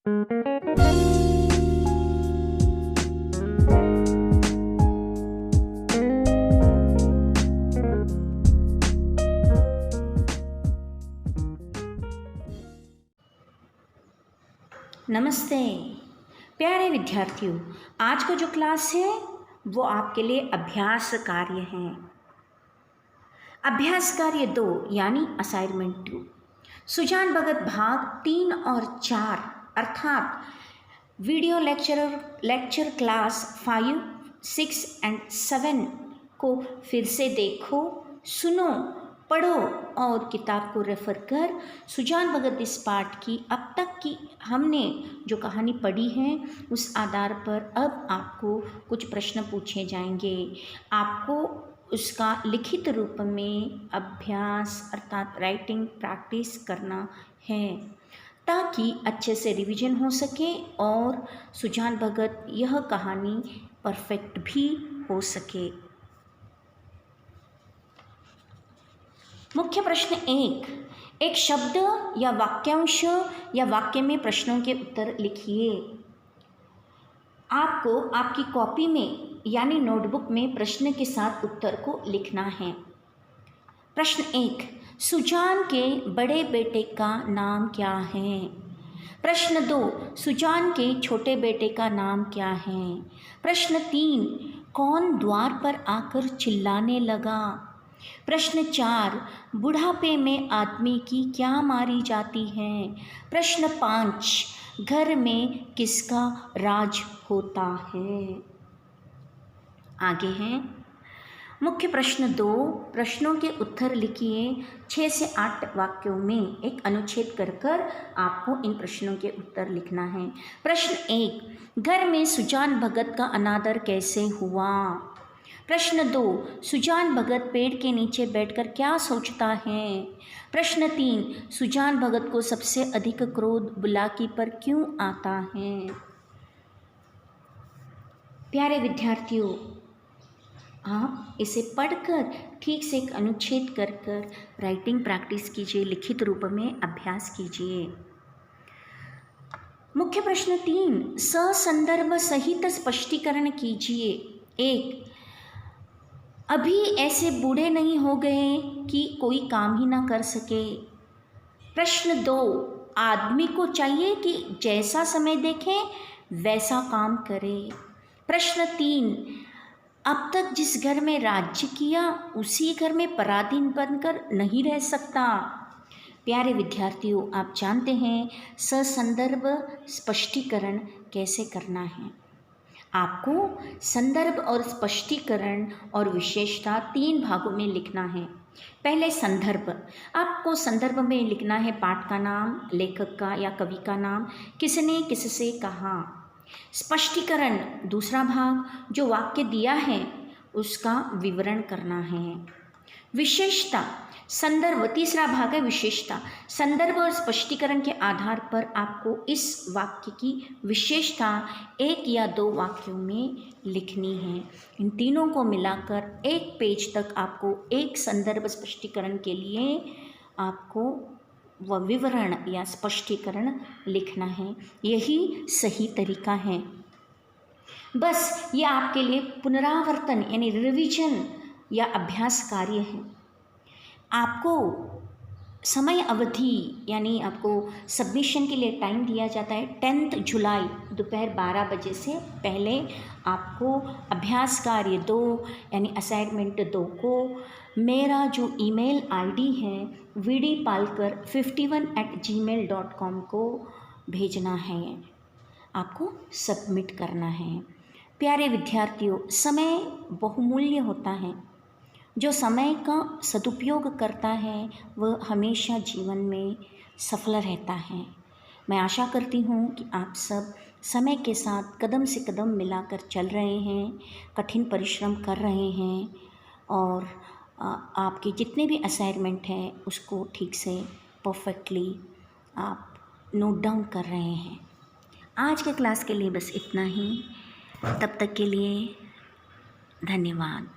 नमस्ते प्यारे विद्यार्थियों, आज का जो क्लास है वो आपके लिए अभ्यास कार्य है। अभ्यास कार्य 2 यानी असाइनमेंट 2, सुजान भगत भाग 3 और 4 अर्थात वीडियो लेक्चर क्लास 5, 6 एंड 7 को फिर से देखो, सुनो, पढ़ो और किताब को रेफ़र कर सुजान भगत इस पाठ की अब तक की हमने जो कहानी पढ़ी है उस आधार पर अब आपको कुछ प्रश्न पूछे जाएंगे। आपको उसका लिखित रूप में अभ्यास अर्थात राइटिंग प्रैक्टिस करना है ताकि अच्छे से रिवीजन हो सके और सुजान भगत यह कहानी परफेक्ट भी हो सके। मुख्य प्रश्न 1, एक शब्द या वाक्यांश या वाक्य में प्रश्नों के उत्तर लिखिए। आपको आपकी कॉपी में यानी नोटबुक में प्रश्न के साथ उत्तर को लिखना है। प्रश्न 1, सुजान के बड़े बेटे का नाम क्या है? प्रश्न 2, सुजान के छोटे बेटे का नाम क्या है? प्रश्न 3, कौन द्वार पर आकर चिल्लाने लगा? प्रश्न 4, बुढ़ापे में आदमी की क्या मारी जाती है? प्रश्न 5, घर में किसका राज होता है? आगे हैं मुख्य प्रश्न 2, प्रश्नों के उत्तर लिखिए। 6 से 8 वाक्यों में एक अनुच्छेद कर आपको इन प्रश्नों के उत्तर लिखना है। प्रश्न 1, घर में सुजान भगत का अनादर कैसे हुआ? प्रश्न 2, सुजान भगत पेड़ के नीचे बैठकर क्या सोचता है? प्रश्न 3, सुजान भगत को सबसे अधिक क्रोध बुलाकी पर क्यों आता है? प्यारे विद्यार्थियों, आप इसे पढ़कर ठीक से एक अनुच्छेद कर राइटिंग प्रैक्टिस कीजिए, लिखित रूप में अभ्यास कीजिए। मुख्य प्रश्न 3, ससंदर्भ सहित स्पष्टीकरण कीजिए। 1, अभी ऐसे बूढ़े नहीं हो गए कि कोई काम ही ना कर सके। प्रश्न 2, आदमी को चाहिए कि जैसा समय देखे वैसा काम करे। प्रश्न 3, अब तक जिस घर में राज्य किया उसी घर में पराधीन बनकर नहीं रह सकता। प्यारे विद्यार्थियों, आप जानते हैं ससंदर्भ स्पष्टीकरण कैसे करना है। आपको संदर्भ और स्पष्टीकरण और विशेषता 3 भागों में लिखना है। पहले संदर्भ, आपको संदर्भ में लिखना है पाठ का नाम, लेखक का या कवि का नाम, किसने किससे कहा। स्पष्टीकरण, दूसरा भाग, जो वाक्य दिया है उसका विवरण करना है। विशेषता, संदर्भ, तीसरा भाग है विशेषता। संदर्भ और स्पष्टीकरण के आधार पर आपको इस वाक्य की विशेषता 1 या 2 वाक्यों में लिखनी है। इन तीनों को मिलाकर 1 पेज तक आपको एक संदर्भ स्पष्टीकरण के लिए आपको वह विवरण या स्पष्टीकरण लिखना है। यही सही तरीका है। बस ये आपके लिए पुनरावर्तन यानी रिवीजन या अभ्यास कार्य है। आपको समय अवधि यानी आपको सबमिशन के लिए टाइम दिया जाता है 10 जुलाई दोपहर 12 बजे से पहले आपको अभ्यास कार्य 2 यानी असाइनमेंट 2 को मेरा जो ईमेल आईडी है vdpalkar51@gmail.com को भेजना है, आपको सबमिट करना है। प्यारे विद्यार्थियों, समय बहुमूल्य होता है। जो समय का सदुपयोग करता है वह हमेशा जीवन में सफल रहता है। मैं आशा करती हूँ कि आप सब समय के साथ कदम से कदम मिलाकर चल रहे हैं, कठिन परिश्रम कर रहे हैं और आपके जितने भी असाइनमेंट हैं उसको ठीक से परफेक्टली आप नोट डाउन कर रहे हैं। आज के क्लास के लिए बस इतना ही। तब तक के लिए धन्यवाद।